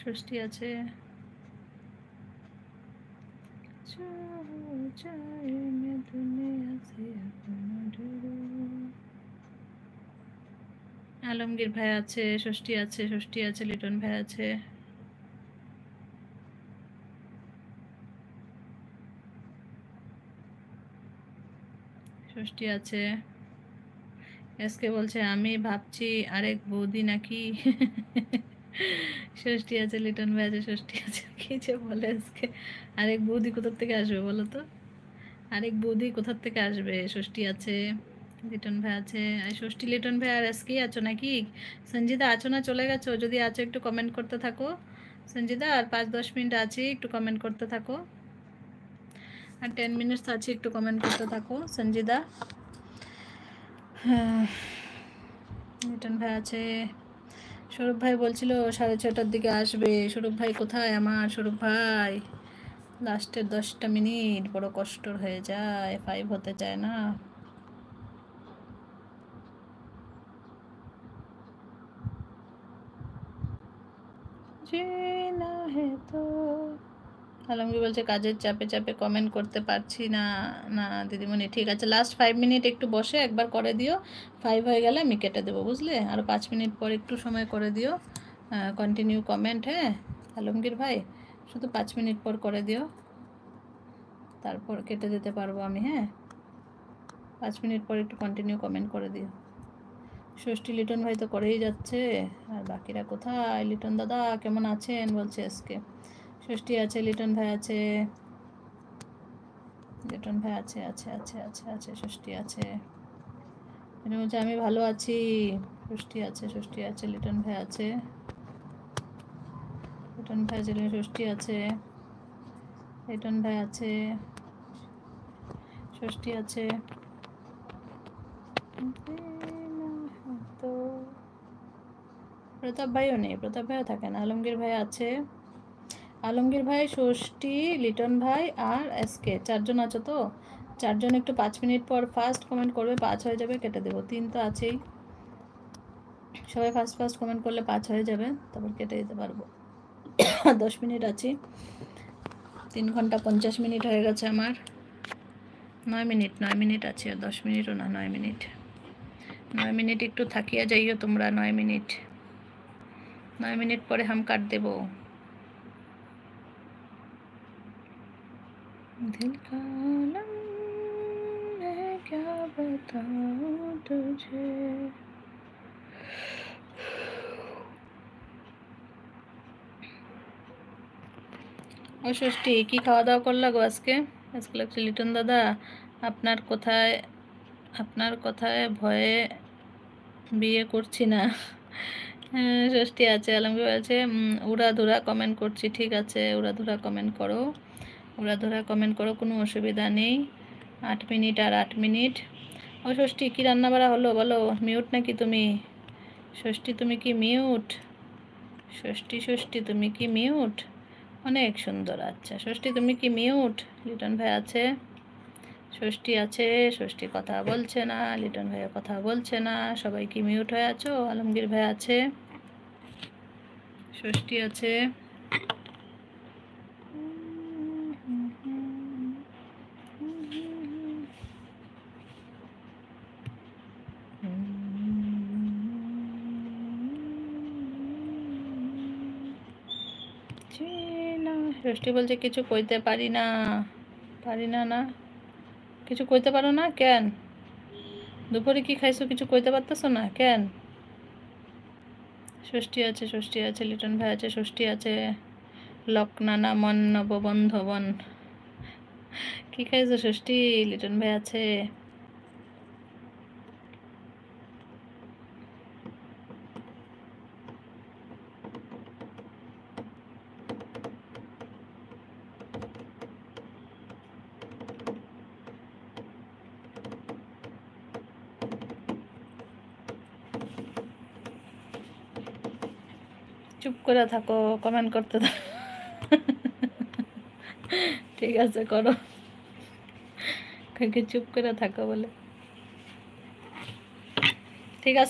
ষষ্ঠী আছে, আলমগীর ভাই আছে, ষষ্ঠী আছে, ষষ্ঠী আছে, লিটন ভাই আছে। ষষ্ঠী আছে। এসকে বলছে আমি ভাবছি আরেক বৌদি নাকি। ষষ্ঠী আছে, লিটন ভাই আছে, ষষ্ঠী আছে। কি যে বলে আজকে, আরেক বৌদি কোথার থেকে আসবে বলো তো? আরেক বৌদি কোথার থেকে আসবে? ষষ্ঠী আছে, লিটন ভাই আছে। আর ষষ্ঠী, লিটন ভাই আর এসকে আছো নাকি? সঞ্জিদা আছো না চলে গেছো? যদি আছো একটু কমেন্ট করতে থাকো। সঞ্জিদা আর 5-10 মিনিট আছে, একটু কমেন্ট করতে থাকো। আর 10 মিনিটস আছে, একটু কমেন্ট করতে থাকো সঞ্জিদা। হ্যাঁ, লিটন ভাই আছে। সৌরভ ভাই বলছিল 6:30টার দিকে আসবে। সৌরভ ভাই কোথায় আমার? সৌরভ ভাই লাস্টের 10টা মিনিট বড় কষ্টর হয়ে যায়, 5 হতে চায় না। জিনা হে তো। আলমগীর বলছে কাজের চাপে চাপে কমেন্ট করতে পারছি না। না দিদিমণি, ঠিক আছে, লাস্ট 5 মিনিট একটু বসে একবার করে দিও। 5 হয়ে গেলে আমি কেটে দেবো, বুঝলে? আরও 5 মিনিট পর একটু সময় করে দিও কন্টিনিউ কমেন্ট। হ্যাঁ আলমগীর ভাই, শুধু 5 মিনিট পর করে দিও, তারপর কেটে দিতে পারবো আমি। হ্যাঁ 5 মিনিট পর একটু কন্টিনিউ কমেন্ট করে দিও। ষষ্ঠী লিটন ভাই তো করেই যাচ্ছে, আর বাকিরা কোথায়? লিটন দাদা কেমন আছেন বলছে আজকে। ষষ্ঠী আছে, লিটন ভাই আছে, লিটন ভাই আছে, আছে আছে আছে আছে, ষষ্ঠী আছে। লিটন বলছে আমি ভালো আছি। ষষ্ঠী আছে, ষষ্ঠী আছে, লিটন ভাই আছে, লিটন ভাই আছে, ষষ্ঠী আছে, লিটন ভাই আছে, ষষ্ঠী আছে। তো প্রতাপ ভাইও নেই, প্রতাপ ভাইও থাকে না। আলমগীর ভাই আছে, আলমগীর ভাই, ষষ্ঠী, লিটন ভাই আর এসকে, 4জন আছো তো? 4জন একটু 5 মিনিট পর ফার্স্ট কমেন্ট করবে, 5 হয়ে যাবে, কেটে দেবো। 3 তো আছেই, সবাই ফার্স্ট ফার্স্ট কমেন্ট করলে 5 হয়ে যাবে, তারপর কেটে দিতে পারবো। 10 মিনিট আছি, 3 ঘন্টা 50 মিনিট হয়ে গেছে আমার। 9 মিনিট আছে, 10 মিনিটও না, 9 মিনিট। 9 মিনিট একটু থাকিয়া যাইও তোমরা। 9 মিনিট, 9 মিনিট পরে হাম কাট দেবো। दिल का आलम मैं क्या बताऊं तुझे। ও ষষ্ঠী, কি খাওয়া দাওয়া করলা গো আজকে? আজকে লাগছে লিটন দাদা আপনার কোথায়, আপনার কথায় ভয়ে বিয়ে করছি না। ষষ্ঠী আছে, আলমগীর আছে, উড়াধুরা কমেন্ট করছি, ঠিক আছে উড়াধুরা কমেন্ট করো, উড়াধুরা কমেন্ট করো, কোনো অসুবিধা নেই। 8 মিনিট আর 8 মিনিট। ও ষষ্ঠী, কী রান্নাবাড়া হলো বলো? মিউট নাকি তুমি? ষষ্ঠী তুমি কি মিউট? ষষ্ঠী, ষষ্ঠী তুমি কি মিউট? অনেক সুন্দর, আচ্ছা ষষ্ঠী তুমি কি মিউট? লিটন ভাই আছে, ষষ্ঠী আছে, ষষ্ঠী কথা বলছে না, লিটন ভাইও কথা বলছে না, সবাই কি মিউট হয়ে আছো? আলমগীর ভাই আছে, ষষ্ঠী আছে, ষষ্ঠী বলছে কিছু কইতে পারি না। পারি না না, কিছু কইতে পারো না কেন? দুপুরে কি খাইছো, কিছু কইতে পারতেছো না কেন? ষষ্ঠী আছে, ষষ্ঠী আছে, লিটন ভাই আছে, ষষ্ঠী আছে, লকনানা মন নববন্ধবন। কি খাইছো ষষ্ঠী? লিটন ভাই আছে। চুপ করে থাকো, কমেন্ট করতে থাকো। ঠিক আছে করো, কাকে চুপ করে থাকো বলে। ঠিক আছে।